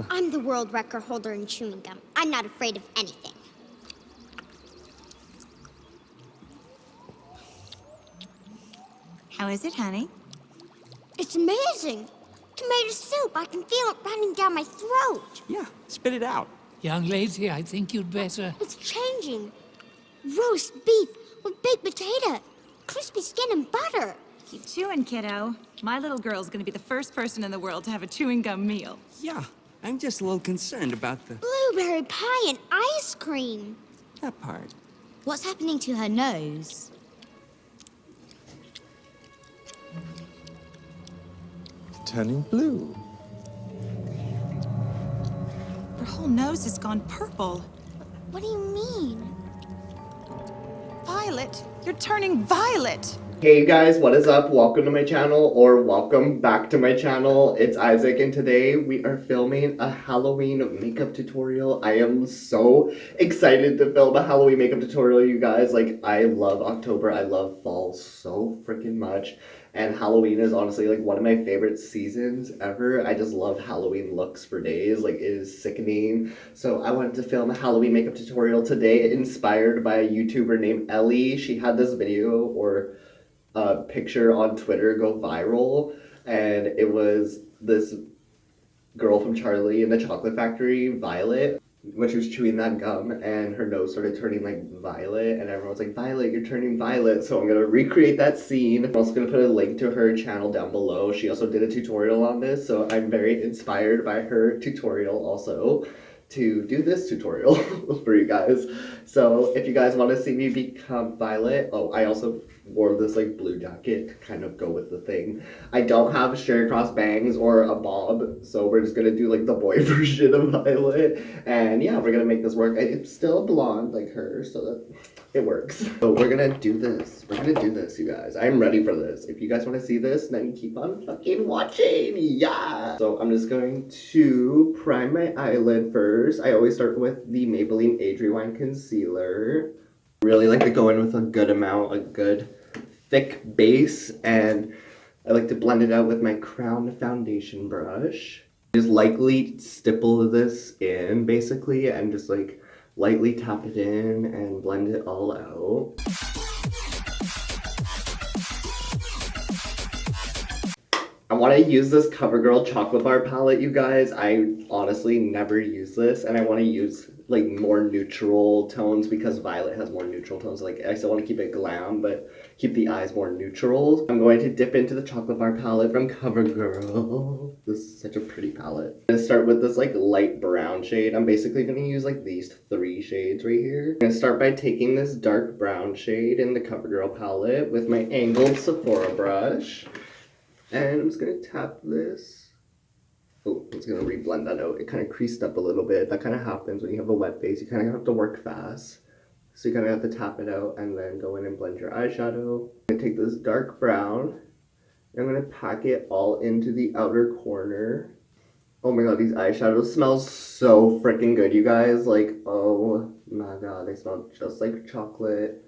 blue. I'm the world record holder in chewing gum. I'm not afraid of anything. How is it, honey? It's amazing. Tomato soup. I can feel it running down my throat. Yeah, spit it out. Young lady, I think you'd better... It's changing. Roast beef with baked potato, crispy skin and butter. Keep chewing, kiddo. My little girl's gonna be the first person in the world to have a chewing gum meal. Yeah, I'm just a little concerned about the... Blueberry pie and ice cream. that part. What's happening to her nose? Turning blue. Her whole nose has gone purple. What do you mean? Violet, you're turning violet. Hey guys, what is up? Welcome to my channel, or welcome back to my channel. It's Isaac, and today we are filming a Halloween makeup tutorial. I am so excited to film a Halloween makeup tutorial, you guys. Like, I love October, I love fall so freaking much. And Halloween is honestly like one of my favorite seasons ever. I just love Halloween looks for days. Like, it is sickening. So I wanted to film a Halloween makeup tutorial today, inspired by a YouTuber named Ellie. She had this video or picture on Twitter go viral, and it was this girl from Charlie and the Chocolate Factory, Violet, when she was chewing that gum and her nose started turning like violet, and everyone was like, Violet, you're turning violet. So I'm gonna recreate that scene. I'm also gonna put a link to her channel down below. She also did a tutorial on this, so I'm very inspired by her tutorial also to do this tutorial for you guys. So if you guys want to see me become Violet, oh, I also wore this like blue jacket to kind of go with the thing. I don't have straight across bangs or a bob, so we're just gonna do like the boy version of Violet, and yeah, we're gonna make this work. It's still blonde like her, so that it works. So we're gonna do this. We're gonna do this, you guys. I'm ready for this. If you guys want to see this, then keep on fucking watching. Yeah. So I'm just going to prime my eyelid first. I always start with the Maybelline Age Rewind concealer. Really like to go in with a good amount, a good thick base, and I like to blend it out with my Crown foundation brush. Just lightly stipple this in basically, and just like lightly tap it in and blend it all out. I want to use this COVERGIRL chocolate bar palette, you guys. I honestly never use this, and I want to use like more neutral tones because Violet has more neutral tones. Like, I still want to keep it glam, but keep the eyes more neutral. I'm going to dip into the chocolate bar palette from COVERGIRL. This is such a pretty palette. I'm going to start with this like light brown shade. I'm basically going to use like these 3 shades right here. I'm going to start by taking this dark brown shade in the COVERGIRL palette with my angled Sephora brush. And I'm just going to tap this. Oh, I'm just going to reblend that out. It kind of creased up a little bit. That kind of happens when you have a wet base. You kind of have to work fast. So you kind of have to tap it out and then go in and blend your eyeshadow. I'm going to take this dark brown. And I'm going to pack it all into the outer corner. Oh my god, these eyeshadows smell so freaking good, you guys. Like, oh my god, they smell just like chocolate.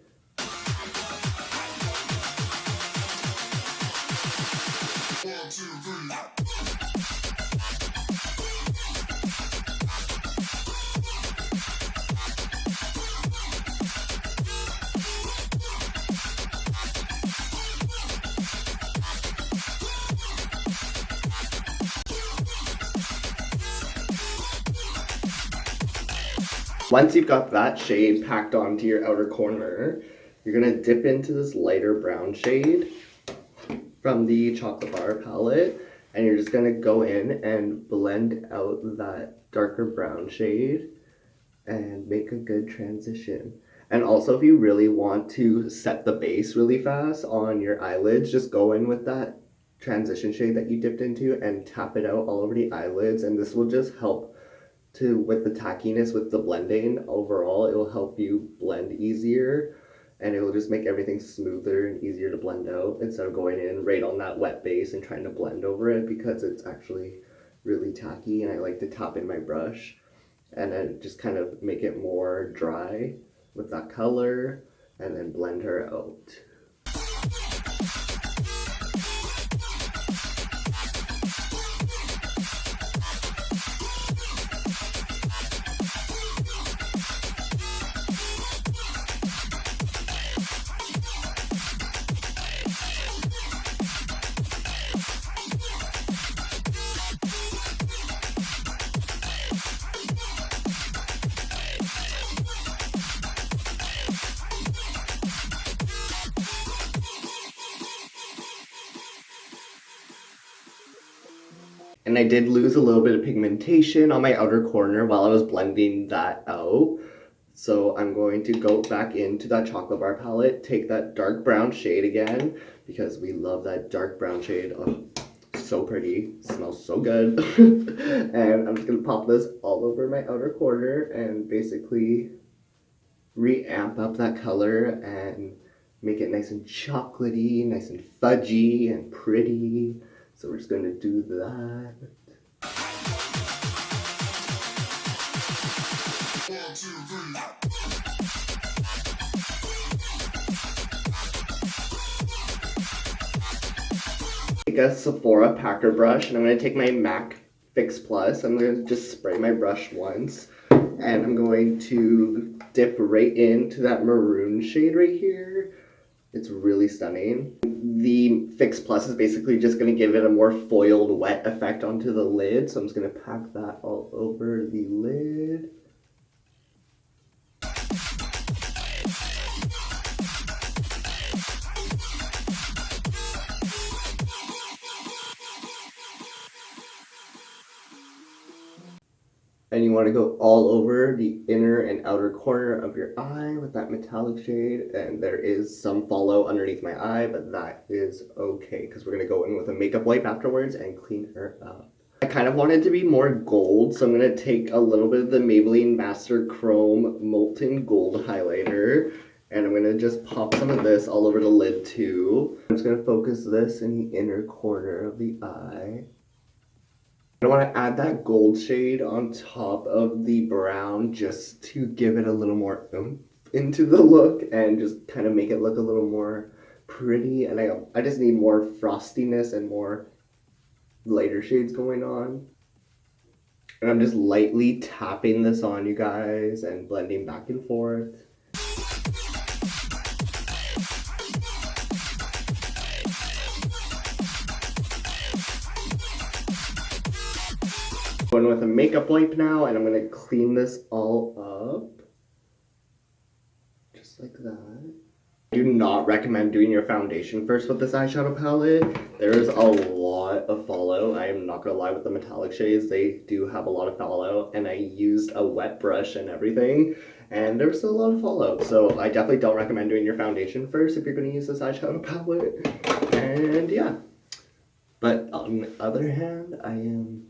Once you've got that shade packed onto your outer corner, you're going to dip into this lighter brown shade from the chocolate bar palette, and you're just going to go in and blend out that darker brown shade and make a good transition. And also, if you really want to set the base really fast on your eyelids, just go in with that transition shade that you dipped into and tap it out all over the eyelids, and this will just help with the tackiness with the blending. Overall, it will help you blend easier, and it will just make everything smoother and easier to blend out instead of going in right on that wet base and trying to blend over it, because it's actually really tacky. And I like to tap in my brush and then just kind of make it more dry with that color and then blend her out. And I did lose a little bit of pigmentation on my outer corner while I was blending that out. So I'm going to go back into that chocolate bar palette, take that dark brown shade again, because we love that dark brown shade. Oh, so pretty, smells so good. And I'm just gonna pop this all over my outer corner and basically re-amp up that color and make it nice and chocolatey, nice and fudgy and pretty. So we're just gonna do that. Take a Sephora packer brush and I'm going to take my MAC Fix Plus. I'm going to just spray my brush once and I'm going to dip right into that maroon shade right here. It's really stunning. The Fix Plus is basically just going to give it a more foiled wet effect onto the lid. So I'm just going to pack that all over the lid. And you want to go all over the inner and outer corner of your eye with that metallic shade. And there is some fallout underneath my eye, but that is okay because we're going to go in with a makeup wipe afterwards and clean her up. I kind of wanted to be more gold, so I'm going to take a little bit of the Maybelline Master Chrome Molten Gold highlighter. And I'm going to just pop some of this all over the lid too. I'm just going to focus this in the inner corner of the eye. I want to add that gold shade on top of the brown just to give it a little more oomph into the look and just kind of make it look a little more pretty. And I just need more frostiness and more lighter shades going on. And I'm just lightly tapping this on, you guys, and blending back and forth. Going with a makeup wipe now, and I'm going to clean this all up. Just like that. I do not recommend doing your foundation first with this eyeshadow palette. There is a lot of fallout. I am not going to lie, with the metallic shades. They do have a lot of fallout, and I used a wet brush and everything, and there was still a lot of fallout. So I definitely don't recommend doing your foundation first if you're going to use this eyeshadow palette. And yeah. But on the other hand, I am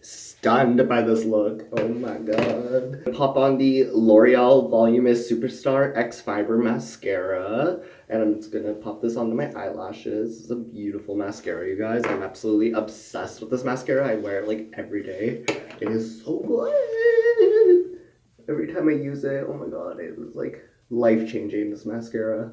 stunned by this look. Oh my god. Pop on the L'Oreal Voluminous Superstar X Fiber Mascara. And I'm just gonna pop this onto my eyelashes. It's a beautiful mascara, you guys. I'm absolutely obsessed with this mascara. I wear it like every day. It is so good. Every time I use it, oh my god, it was like life-changing, this mascara.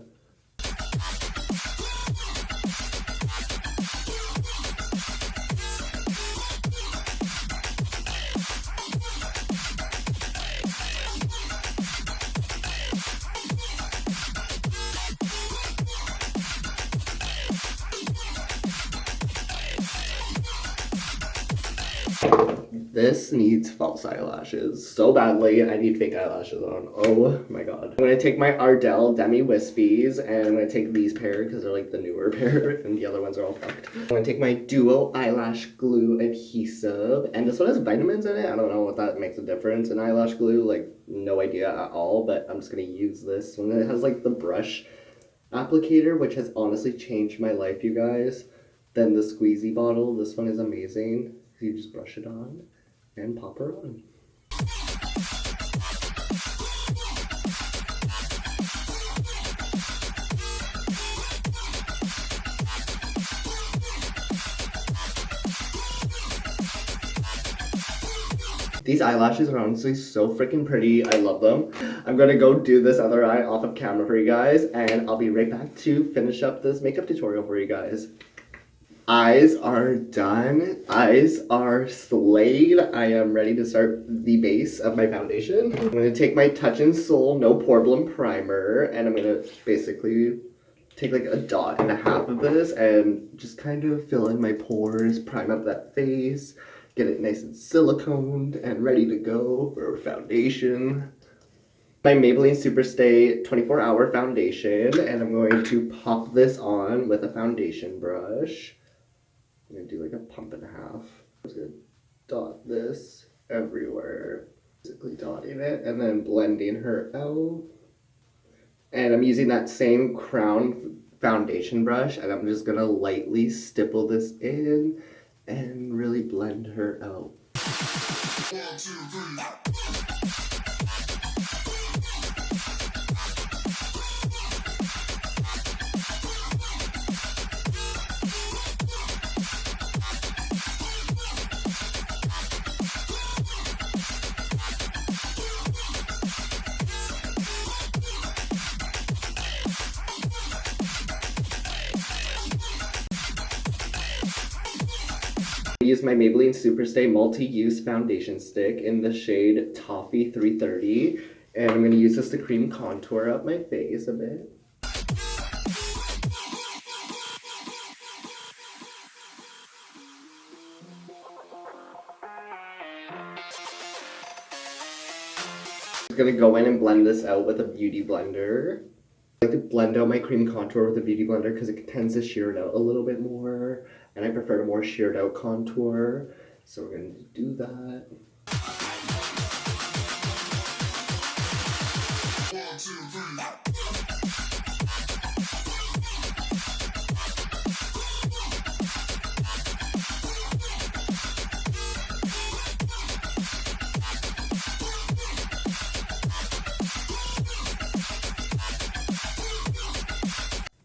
This needs false eyelashes so badly. I need fake eyelashes on. Oh my god. I'm going to take my Ardell Demi Wispies and I'm going to take these pair because they're like the newer pair and the other ones are all fucked. I'm going to take my Duo Eyelash Glue Adhesive, and this one has vitamins in it. I don't know what that makes a difference in eyelash glue, like no idea at all, but I'm just going to use this one. It has like the brush applicator, which has honestly changed my life, you guys. Then the squeezy bottle, this one is amazing. You just brush it on and pop her on. These eyelashes are honestly so freaking pretty. I love them. I'm gonna go do this other eye off of camera for you guys, and I'll be right back to finish up this makeup tutorial for you guys. Eyes are done. Eyes are slayed. I am ready to start the base of my foundation. I'm going to take my Touch in Sol No Pore BLEM primer, and I'm going to basically take like a dot and a half of this and just kind of fill in my pores, prime up that face, get it nice and siliconed and ready to go for foundation. My Maybelline Superstay 24-hour foundation, and I'm going to pop this on with a foundation brush. I'm going to do like a pump and a half. I'm just gonna dot this everywhere. Basically dotting it and then blending her out. And I'm using that same Crown foundation brush and I'm just gonna lightly stipple this in and really blend her out. I use my Maybelline Superstay Multi-Use Foundation Stick in the shade Toffee 330, and I'm going to use this to cream contour up my face a bit. I'm going to go in and blend this out with a beauty blender. I like to blend out my cream contour with a beauty blender because it tends to shear it out a little bit more, and I prefer a more sheared out contour, so we're going to do that.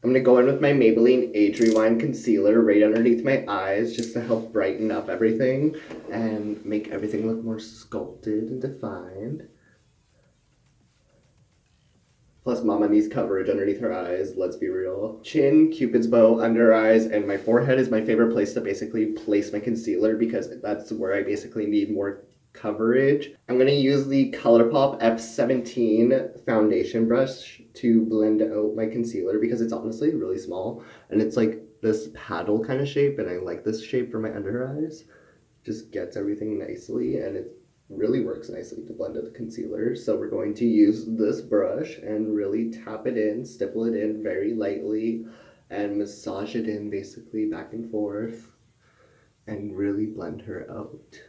I'm going to go in with my Maybelline Age Rewind Concealer right underneath my eyes just to help brighten up everything and make everything look more sculpted and defined. Plus Mama needs coverage underneath her eyes, let's be real. Chin, Cupid's bow, under eyes, and my forehead is my favorite place to basically place my concealer because that's where I basically need more coverage. I'm going to use the ColourPop F17 foundation brush to blend out my concealer because it's honestly really small and it's like this paddle kind of shape, and I like this shape for my under eyes. Just gets everything nicely and it really works nicely to blend out the concealer. So we're going to use this brush and really tap it in, stipple it in very lightly and massage it in basically back and forth and really blend her out.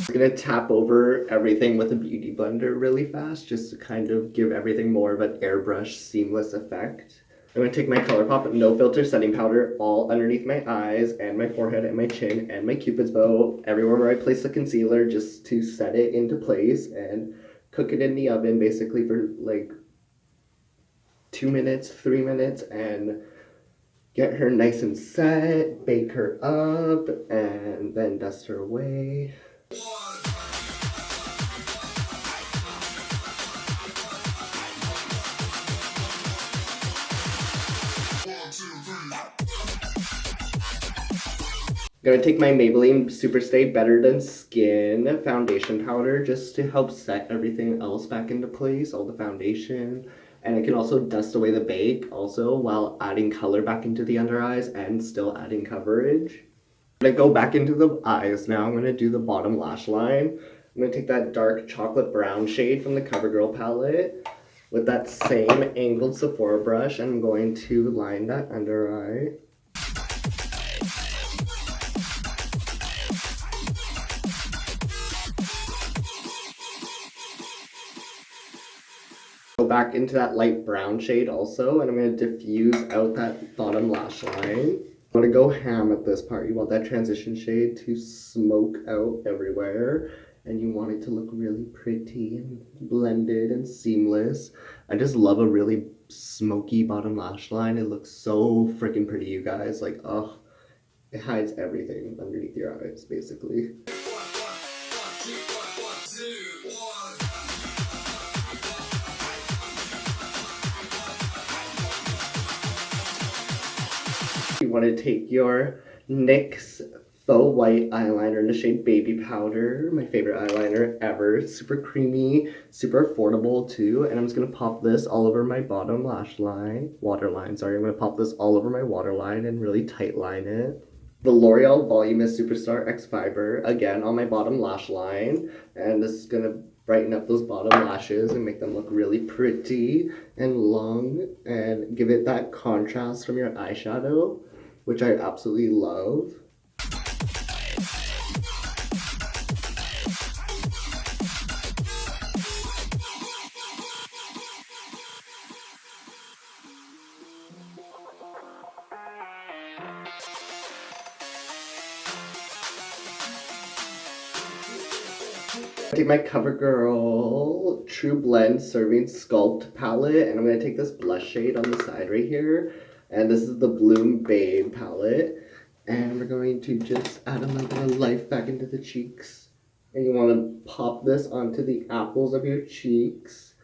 I'm gonna tap over everything with a beauty blender really fast just to kind of give everything more of an airbrush seamless effect. I'm gonna take my ColourPop No Filter setting powder all underneath my eyes and my forehead and my chin and my Cupid's bow, everywhere where I place the concealer, just to set it into place and cook it in the oven basically for like 2 minutes, 3 minutes, and get her nice and set, bake her up, and then dust her away. I'm gonna take my Maybelline Superstay Better Than Skin foundation powder just to help set everything else back into place, all the foundation. And I can also dust away the bake also while adding color back into the under eyes and still adding coverage. I'm gonna go back into the eyes now. I'm gonna do the bottom lash line. I'm gonna take that dark chocolate brown shade from the CoverGirl palette with that same angled Sephora brush, and I'm going to line that under eye. Go back into that light brown shade also, and I'm going to diffuse out that bottom lash line. I want to go ham at this part. You want that transition shade to smoke out everywhere, and you want it to look really pretty and blended and seamless. I just love a really smoky bottom lash line. It looks so freaking pretty, you guys. Like, oh, it hides everything underneath your eyes, basically. You want to take your NYX Faux White Eyeliner in the shade Baby Powder. My favorite eyeliner ever. Super creamy, super affordable too. And I'm just going to pop this all over my bottom lash line. Waterline, sorry. I'm going to pop this all over my waterline and really tight line it. The L'Oreal Voluminous Superstar X Fiber, again, on my bottom lash line. And this is going to brighten up those bottom lashes and make them look really pretty and long. And give it that contrast from your eyeshadow, which I absolutely love. I take my COVERGIRL True Blend Serving Sculpt palette, and I'm going to take this blush shade on the side right here. And this is the Bloom Babe palette. And we're going to just add a little bit of life back into the cheeks. And you want to pop this onto the apples of your cheeks.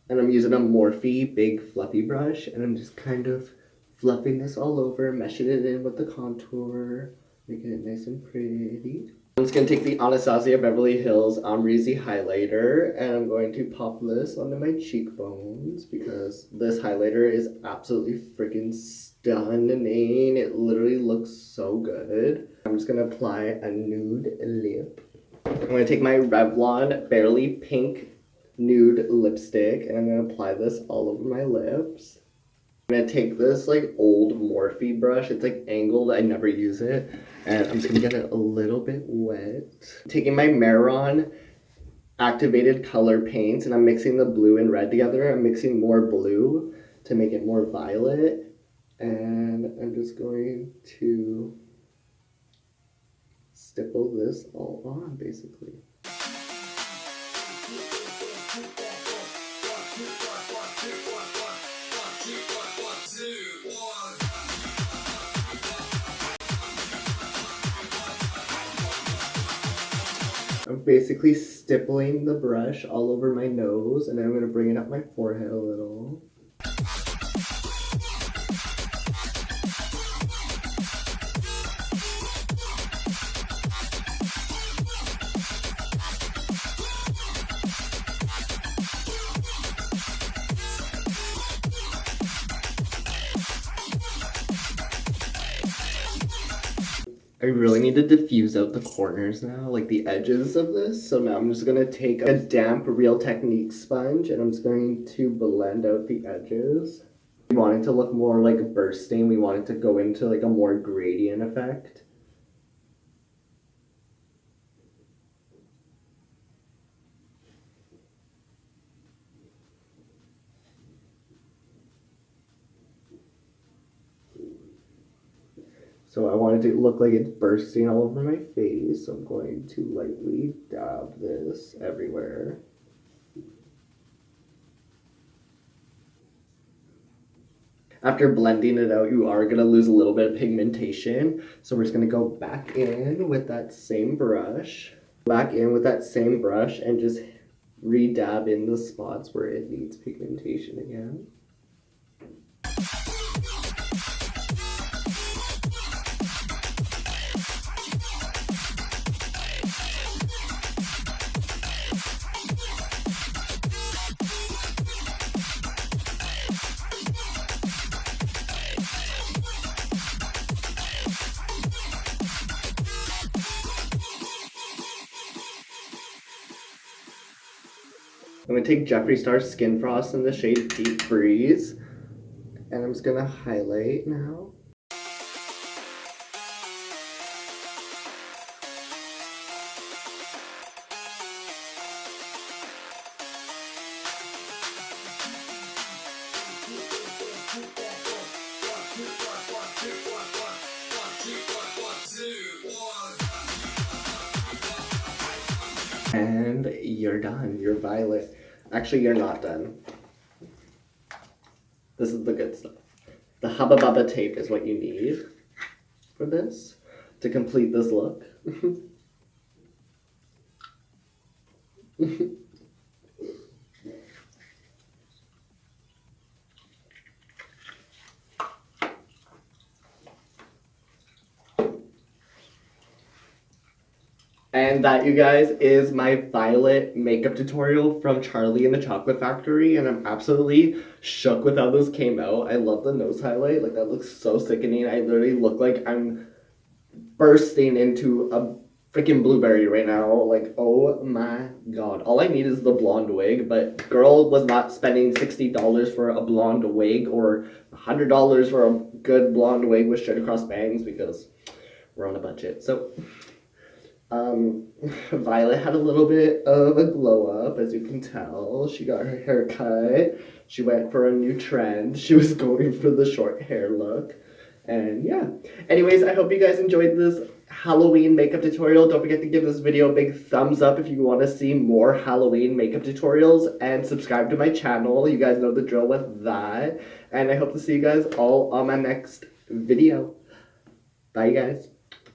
And I'm using a Morphe big fluffy brush, and I'm just kind of fluffing this all over, meshing it in with the contour, making it nice and pretty. I'm just going to take the Anastasia Beverly Hills AMREZY highlighter, and I'm going to pop this onto my cheekbones because this highlighter is absolutely freaking stunning. It literally looks so good. I'm just going to apply a nude lip. I'm going to take my Revlon Barely Pink nude lipstick, and I'm going to apply this all over my lips. I'm going to take this like old Morphe brush. It's like angled. I never use it. And I'm just going to get it a little bit wet. Taking my MEHRON activated color paints, and I'm mixing the blue and red together. I'm mixing more blue to make it more violet. And I'm just going to stipple this all on, basically. I'm basically stippling the brush all over my nose, and then I'm going to bring it up my forehead a little. I really need to diffuse out the corners now, like the edges of this. So now I'm just going to take a damp Real Technique sponge, and I'm just going to blend out the edges. We want it to look more like bursting. We want it to go into like a more gradient effect. So I want it to look like it's bursting all over my face. So I'm going to lightly dab this everywhere. After blending it out, you are going to lose a little bit of pigmentation. So we're just going to go back in with that same brush. And just re-dab in the spots where it needs pigmentation again. I'm going to take Jeffree Star Skin Frost in the shade Deep Freeze, and I'm just going to highlight now. And you're done. You're violet. Actually, you're not done. This is the good stuff. The Hubba Bubba tape is what you need for this to complete this look. And that, you guys, is my Violet makeup tutorial from Charlie and the Chocolate Factory, and I'm absolutely shook with how this came out. I love the nose highlight. Like, that looks so sickening. I literally look like I'm bursting into a freaking blueberry right now. Like, oh my god. All I need is the blonde wig, but girl was not spending $60 for a blonde wig or $100 for a good blonde wig with straight across bangs because we're on a budget. So Violet had a little bit of a glow up, as you can tell. She got her hair cut. She went for a new trend. She was going for the short hair look. And yeah. Anyways, I hope you guys enjoyed this Halloween makeup tutorial. Don't forget to give this video a big thumbs up if you want to see more Halloween makeup tutorials. And subscribe to my channel. You guys know the drill with that. And I hope to see you guys all on my next video. Bye, you guys.